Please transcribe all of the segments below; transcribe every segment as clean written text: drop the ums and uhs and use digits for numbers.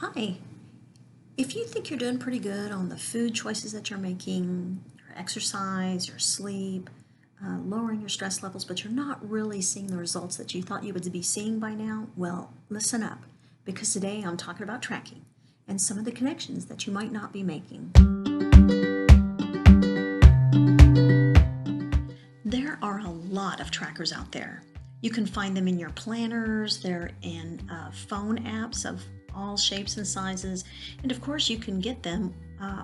Hi. If you think you're doing pretty good on the food choices that you're making, your exercise, your sleep, lowering your stress levels, but you're not really seeing the results that you thought you would be seeing by now, well, listen up, because today I'm talking about tracking and some of the connections that you might not be making. There are a lot of trackers out there. You can find them in your planners, they're in phone apps of all shapes and sizes, and of course you can get them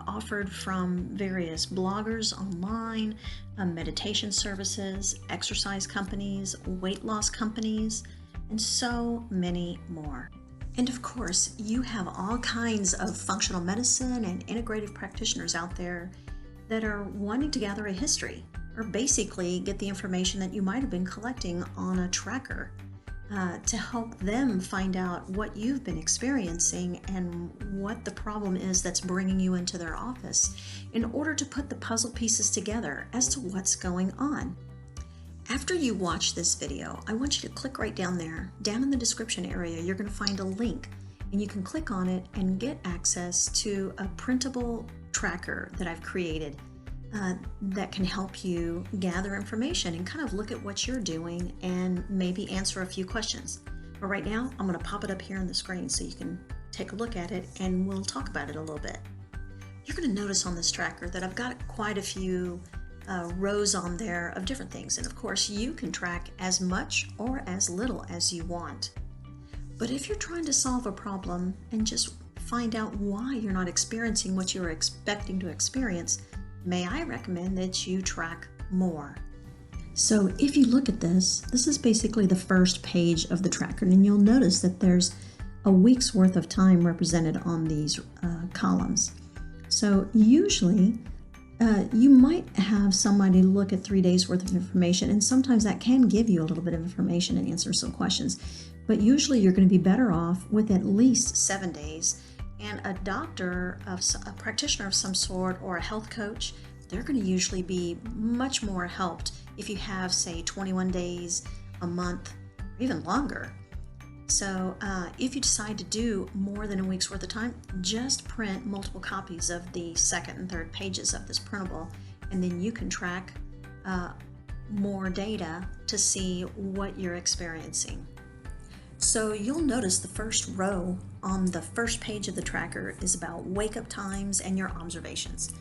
offered from various bloggers online, meditation services, exercise companies, weight loss companies, and so many more. And of course, you have all kinds of functional medicine and integrative practitioners out there that are wanting to gather a history, or basically get the information that you might have been collecting on a tracker to help them find out what you've been experiencing and what the problem is that's bringing you into their office in order to put the puzzle pieces together as to what's going on. After you watch this video, I want you to click right down there. Down in the description area, you're going to find a link, and you can click on it and get access to a printable tracker that I've created that can help you gather information and kind of look at what you're doing and maybe answer a few questions. But right now, I'm going to pop it up here on the screen so you can take a look at it and we'll talk about it a little bit. You're going to notice on this tracker that I've got quite a few rows on there of different things. And of course, you can track as much or as little as you want. But if you're trying to solve a problem and just find out why you're not experiencing what you're expecting to experience, may I recommend that you track more. So if you look at this is basically the first page of the tracker, and you'll notice that there's a week's worth of time represented on these columns. So usually you might have somebody look at 3 days worth of information, and sometimes that can give you a little bit of information and answer some questions. But usually you're going to be better off with at least 7 days. And a doctor, a practitioner of some sort, or a health coach, they're going to usually be much more helped if you have, say, 21 days, a month, or even longer. So if you decide to do more than a week's worth of time, just print multiple copies of the second and third pages of this printable, and then you can track more data to see what you're experiencing. So you'll notice the first row on the first page of the tracker is about wake-up times and your observations.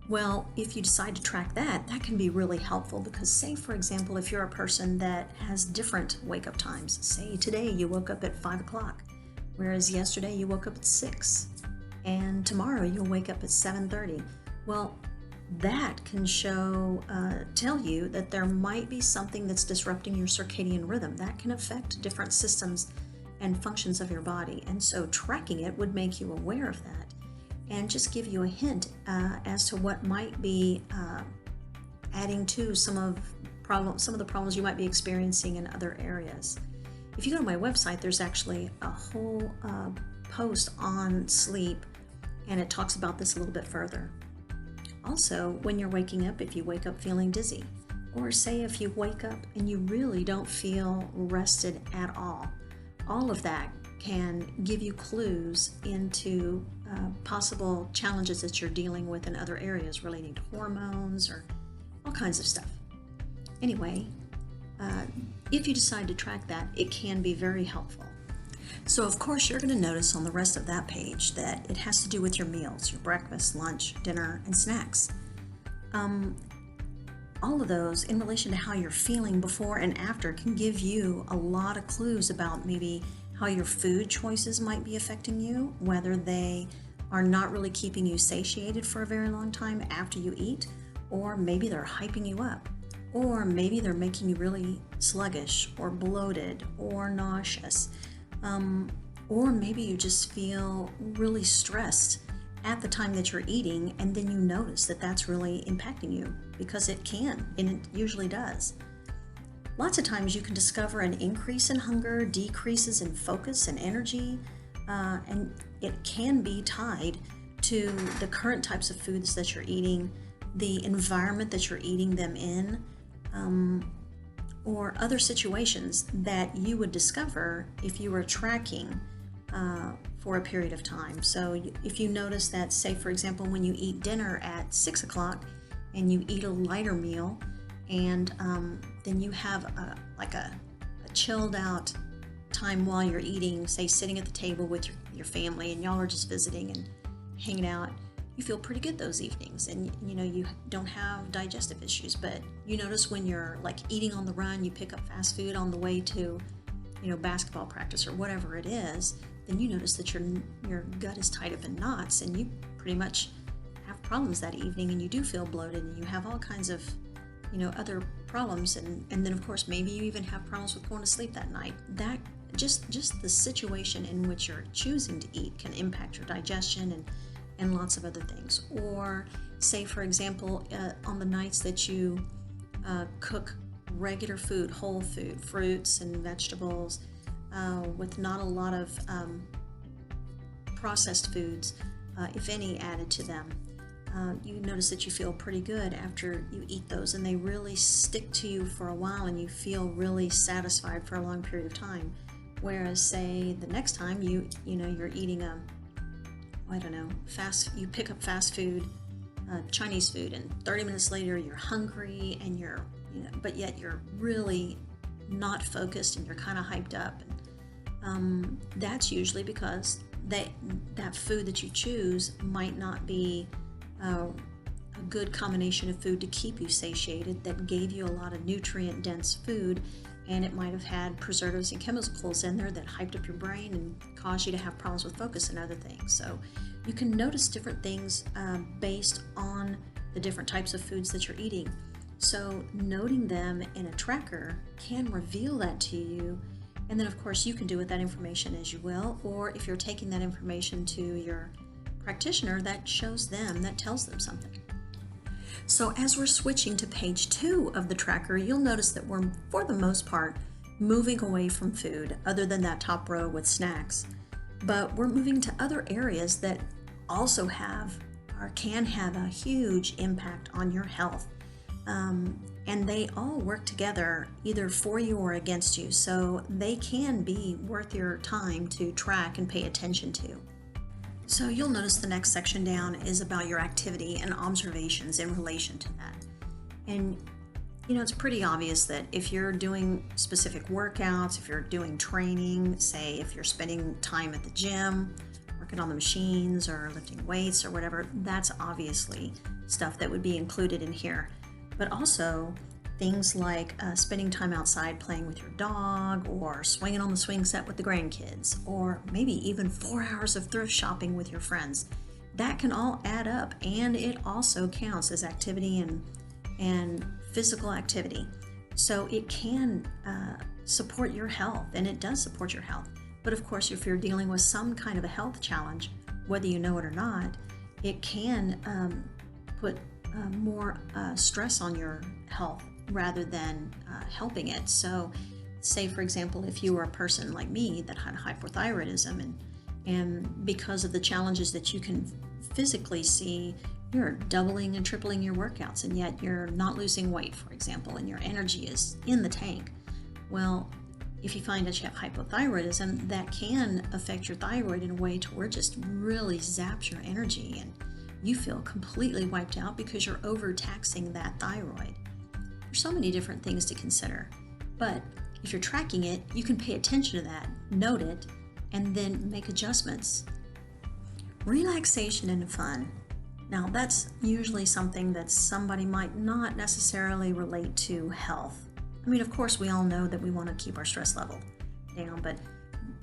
Well, if you decide to track that, that can be really helpful because, say, for example, if you're a person that has different wake-up times, say today you woke up at 5 o'clock, whereas yesterday you woke up at 6, and tomorrow you'll wake up at 7:30. Well, that can tell you that there might be something that's disrupting your circadian rhythm. That can affect different systems and functions of your body. And so tracking it would make you aware of that and just give you a hint as to what might be adding to some of the problems you might be experiencing in other areas. If you go to my website, there's actually a whole post on sleep, and it talks about this a little bit further. Also, when you're waking up, if you wake up feeling dizzy, or say if you wake up and you really don't feel rested at all of that can give you clues into possible challenges that you're dealing with in other areas relating to hormones or all kinds of stuff. Anyway, if you decide to track that, it can be very helpful. So of course you're going to notice on the rest of that page that it has to do with your meals, your breakfast, lunch, dinner, and snacks. All of those in relation to how you're feeling before and after can give you a lot of clues about maybe how your food choices might be affecting you, whether they are not really keeping you satiated for a very long time after you eat, or maybe they're hyping you up, or maybe they're making you really sluggish or bloated or nauseous. Or maybe you just feel really stressed at the time that you're eating, and then you notice that that's really impacting you, because it can, and it usually does. Lots of times you can discover an increase in hunger, decreases in focus and energy, and it can be tied to the current types of foods that you're eating, the environment that you're eating them in, or other situations that you would discover if you were tracking for a period of time. So if you notice that, say for example, when you eat dinner at 6 o'clock and you eat a lighter meal, and then you have a chilled out time while you're eating, say sitting at the table with your family, and y'all are just visiting and hanging out, you feel pretty good those evenings, and you don't have digestive issues. But you notice when you're like eating on the run, you pick up fast food on the way to basketball practice or whatever it is, then you notice that your gut is tied up in knots, and you pretty much have problems that evening, and you do feel bloated, and you have all kinds of other problems, and then of course maybe you even have problems with going to sleep that night. That just the situation in which you're choosing to eat can impact your digestion and lots of other things. Or say for example, on the nights that you cook regular food, whole food, fruits and vegetables, with not a lot of processed foods, if any, added to them, you notice that you feel pretty good after you eat those, and they really stick to you for a while, and you feel really satisfied for a long period of time. Whereas say the next time you're eating you pick up fast food, Chinese food, and 30 minutes later you're hungry, and but yet you're really not focused, and you're kind of hyped up. And that's usually because that food that you choose might not be a good combination of food to keep you satiated, that gave you a lot of nutrient dense food, and it might have had preservatives and chemicals in there that hyped up your brain and caused you to have problems with focus and other things. So you can notice different things based on the different types of foods that you're eating. So noting them in a tracker can reveal that to you, and then of course you can do with that information as you will, or if you're taking that information to your practitioner, that tells them something. So as we're switching to page 2 of the tracker, you'll notice that we're, for the most part, moving away from food, other than that top row with snacks. But we're moving to other areas that also have or can have a huge impact on your health. And they all work together either for you or against you. So they can be worth your time to track and pay attention to. So you'll notice the next section down is about your activity and observations in relation to that. And it's pretty obvious that if you're doing specific workouts, if you're doing training, say if you're spending time at the gym, working on the machines or lifting weights or whatever, that's obviously stuff that would be included in here. But also things like spending time outside playing with your dog, or swinging on the swing set with the grandkids, or maybe even 4 hours of thrift shopping with your friends. That can all add up, and it also counts as activity and physical activity. So it can support your health, and it does support your health. But of course, if you're dealing with some kind of a health challenge, whether you know it or not, it can put more stress on your health rather than helping it. So say for example, if you were a person like me that had hypothyroidism, and because of the challenges that you can physically see, you're doubling and tripling your workouts, and yet you're not losing weight, for example, and your energy is in the tank. Well, if you find that you have hypothyroidism, that can affect your thyroid in a way to where it just really zaps your energy, and you feel completely wiped out because you're overtaxing that thyroid. There's so many different things to consider, but if you're tracking it, you can pay attention to that, note it, and then make adjustments. Relaxation and fun. Now that's usually something that somebody might not necessarily relate to health. I mean, of course, we all know that we want to keep our stress level down, but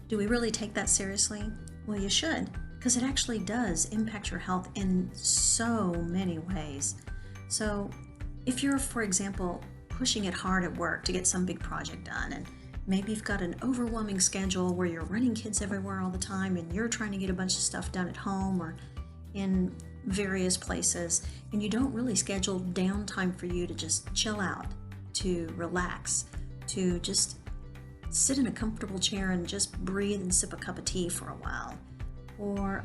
do we really take that seriously? Well, you should, because it actually does impact your health in so many ways. So if you're, for example, pushing it hard at work to get some big project done, and maybe you've got an overwhelming schedule where you're running kids everywhere all the time, and you're trying to get a bunch of stuff done at home or in various places, and you don't really schedule downtime for you to just chill out, to relax, to just sit in a comfortable chair and just breathe and sip a cup of tea for a while, or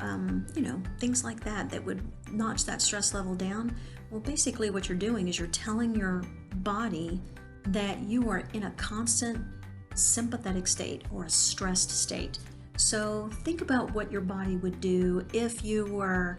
things like that that would notch that stress level down. Well, basically what you're doing is you're telling your body that you are in a constant sympathetic state or a stressed state. So think about what your body would do if you were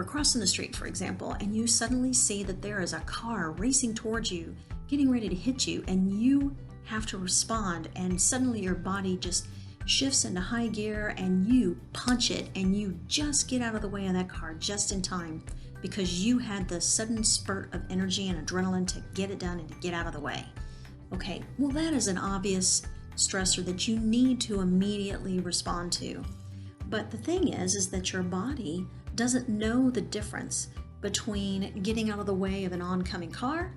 crossing the street, for example, and you suddenly see that there is a car racing towards you, getting ready to hit you, and you have to respond, and suddenly your body just shifts into high gear and you punch it and you just get out of the way of that car just in time because you had the sudden spurt of energy and adrenaline to get it done and to get out of the way. Okay, well, that is an obvious stressor that you need to immediately respond to. But the thing is that your body doesn't know the difference between getting out of the way of an oncoming car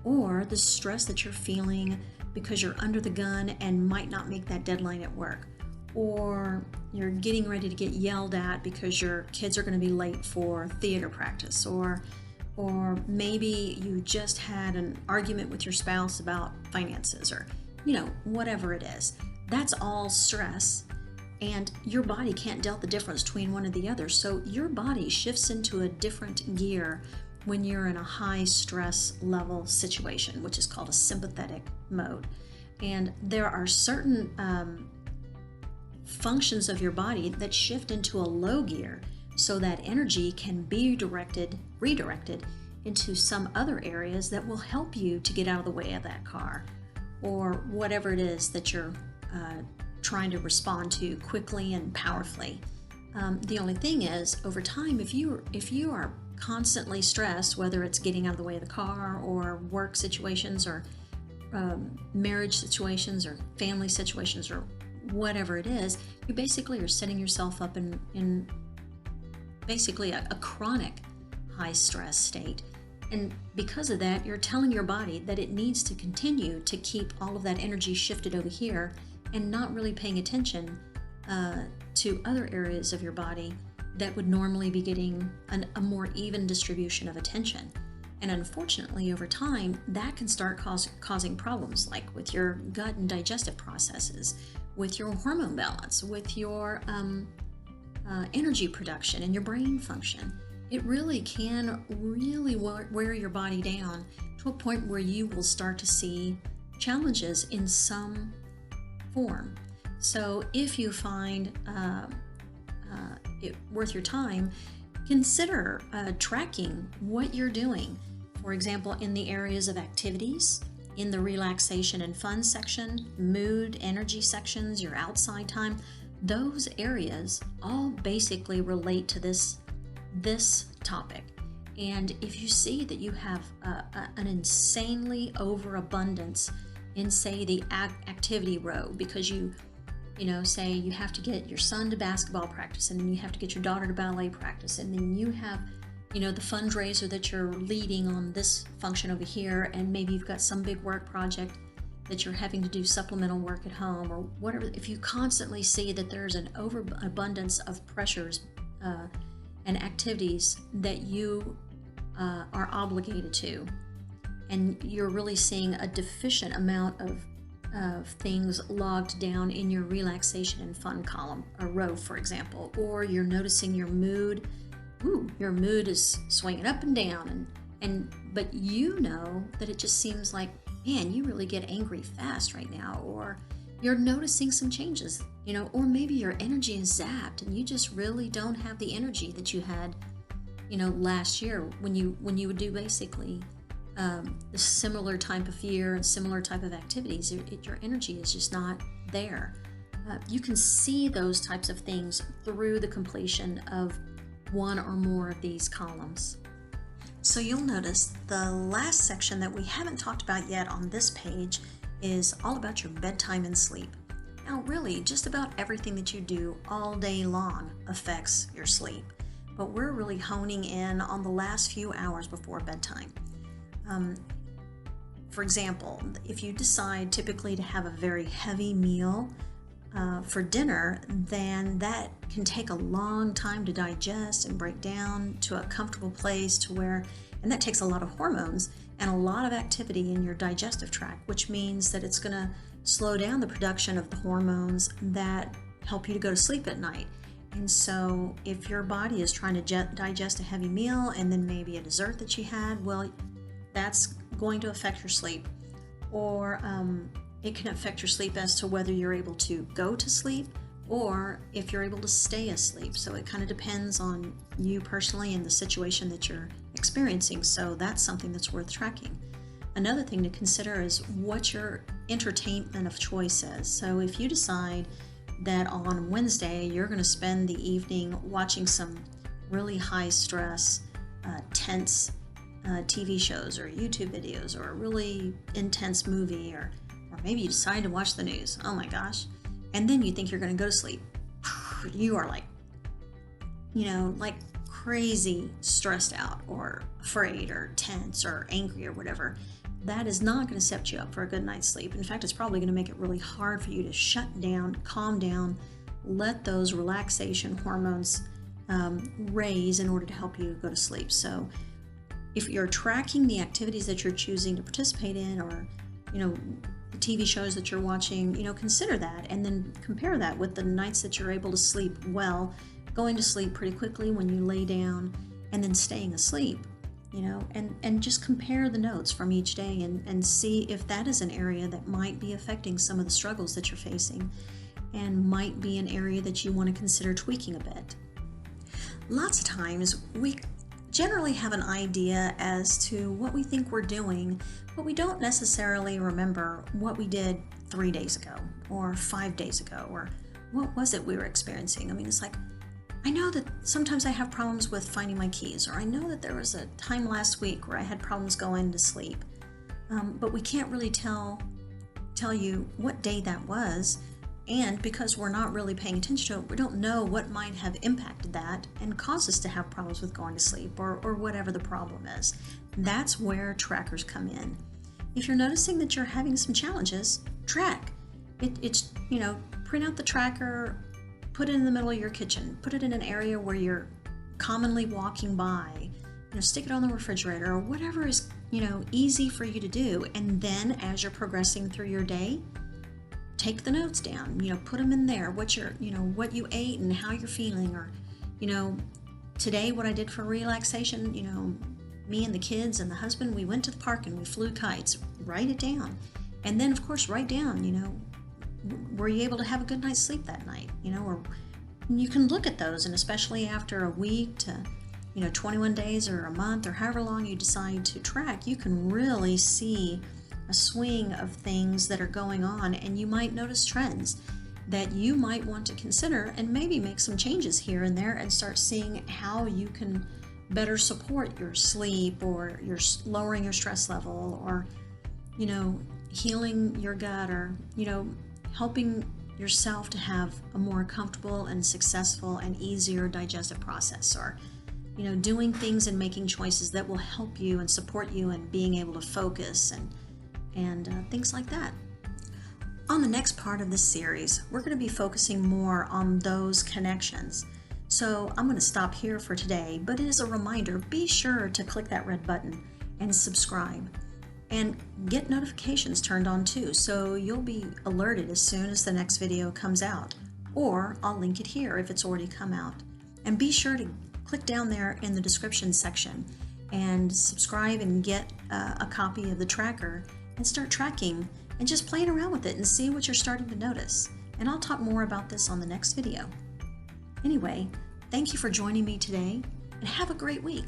or the stress that you're feeling because you're under the gun and might not make that deadline at work, or you're getting ready to get yelled at because your kids are going to be late for theater practice, or maybe you just had an argument with your spouse about finances, or whatever it is. That's all stress, and your body can't tell the difference between one and the other. So your body shifts into a different gear when you're in a high stress level situation, which is called a sympathetic mode. And there are certain functions of your body that shift into a low gear so that energy can be redirected into some other areas that will help you to get out of the way of that car or whatever it is that you're trying to respond to quickly and powerfully. The only thing is, over time, if you are constantly stressed, whether it's getting out of the way of the car or work situations or marriage situations or family situations or whatever it is, you basically are setting yourself up in basically a chronic high stress state. And because of that, you're telling your body that it needs to continue to keep all of that energy shifted over here and not really paying attention to other areas of your body that would normally be getting a more even distribution of attention. And unfortunately, over time, that can start causing problems, like with your gut and digestive processes, with your hormone balance, with your energy production and your brain function. It really can wear your body down to a point where you will start to see challenges in some form. So if you find it worth your time, consider tracking what you're doing. For example, in the areas of activities, in the relaxation and fun section, mood, energy sections, your outside time, those areas all basically relate to this topic. And if you see that you have an insanely overabundance in, say, the activity row, because say you have to get your son to basketball practice, and then you have to get your daughter to ballet practice, and then you have the fundraiser that you're leading on this function over here, and maybe you've got some big work project that you're having to do supplemental work at home or whatever. If you constantly see that there's an overabundance of pressures and activities that you are obligated to, and you're really seeing a deficient amount of things logged down in your relaxation and fun column or row, for example, or you're noticing your mood. Your mood is swinging up and down, but that it just seems like, man, you really get angry fast right now, or you're noticing some changes, or maybe your energy is zapped and you just really don't have the energy that you had, last year when you would do basically the similar type of year and similar type of activities. Your energy is just not there. You can see those types of things through the completion of one or more of these columns. So you'll notice the last section that we haven't talked about yet on this page is all about your bedtime and sleep. Now, really, just about everything that you do all day long affects your sleep, but we're really honing in on the last few hours before bedtime. For example, if you decide typically to have a very heavy meal for dinner, then that can take a long time to digest and break down to a comfortable place and that takes a lot of hormones and a lot of activity in your digestive tract, which means that it's going to slow down the production of the hormones that help you to go to sleep at night. And so if your body is trying to digest a heavy meal and then maybe a dessert that you had, well, that's going to affect your sleep. Or it can affect your sleep as to whether you're able to go to sleep or if you're able to stay asleep. So it kind of depends on you personally and the situation that you're experiencing. So that's something that's worth tracking. Another thing to consider is what your entertainment of choice is. So if you decide that on Wednesday you're going to spend the evening watching some really high stress, tense TV shows or YouTube videos or a really intense movie, or maybe you decide to watch the news, oh my gosh, and then you think you're going to go to sleep, you are like crazy stressed out or afraid or tense or angry or whatever. That is not going to set you up for a good night's sleep. In fact, it's probably going to make it really hard for you to shut down, calm down, let those relaxation hormones raise in order to help you go to sleep. So if you're tracking the activities that you're choosing to participate in, or the TV shows that you're watching, consider that, and then compare that with the nights that you're able to sleep well, going to sleep pretty quickly when you lay down, and then staying asleep. And just compare the notes from each day and see if that is an area that might be affecting some of the struggles that you're facing and might be an area that you want to consider tweaking a bit. Lots of times we generally have an idea as to what we think we're doing, but we don't necessarily remember what we did 3 days ago or 5 days ago, or what was it we were experiencing. I mean, it's like, I know that sometimes I have problems with finding my keys, or I know that there was a time last week where I had problems going to sleep, but we can't really tell you what day that was, and because we're not really paying attention to it, we don't know what might have impacted that and caused us to have problems with going to sleep, or whatever the problem is. That's where trackers come in. If you're noticing that you're having some challenges, track. It's print out the tracker, put it in the middle of your kitchen, put it in an area where you're commonly walking by, stick it on the refrigerator, or whatever is, easy for you to do. And then as you're progressing through your day, take the notes down, put them in there, what you ate and how you're feeling, or, today what I did for relaxation, me and the kids and the husband, we went to the park and we flew kites. Write it down. And then of course write down, were you able to have a good night's sleep that night? Or you can look at those, and especially after a week to 21 days or a month or however long you decide to track, you can really see a swing of things that are going on, and you might notice trends that you might want to consider and maybe make some changes here and there and start seeing how you can better support your sleep, or your lowering your stress level, or healing your gut, or helping yourself to have a more comfortable and successful and easier digestive process, or doing things and making choices that will help you and support you in being able to focus and things like that. On the next part of this series, we're going to be focusing more on those connections. So I'm going to stop here for today, but as a reminder, be sure to click that red button and subscribe. And get notifications turned on too, so you'll be alerted as soon as the next video comes out, or I'll link it here if it's already come out. And be sure to click down there in the description section and subscribe and get a copy of the tracker and start tracking and just playing around with it and see what you're starting to notice. And I'll talk more about this on the next video. Anyway, thank you for joining me today, and have a great week.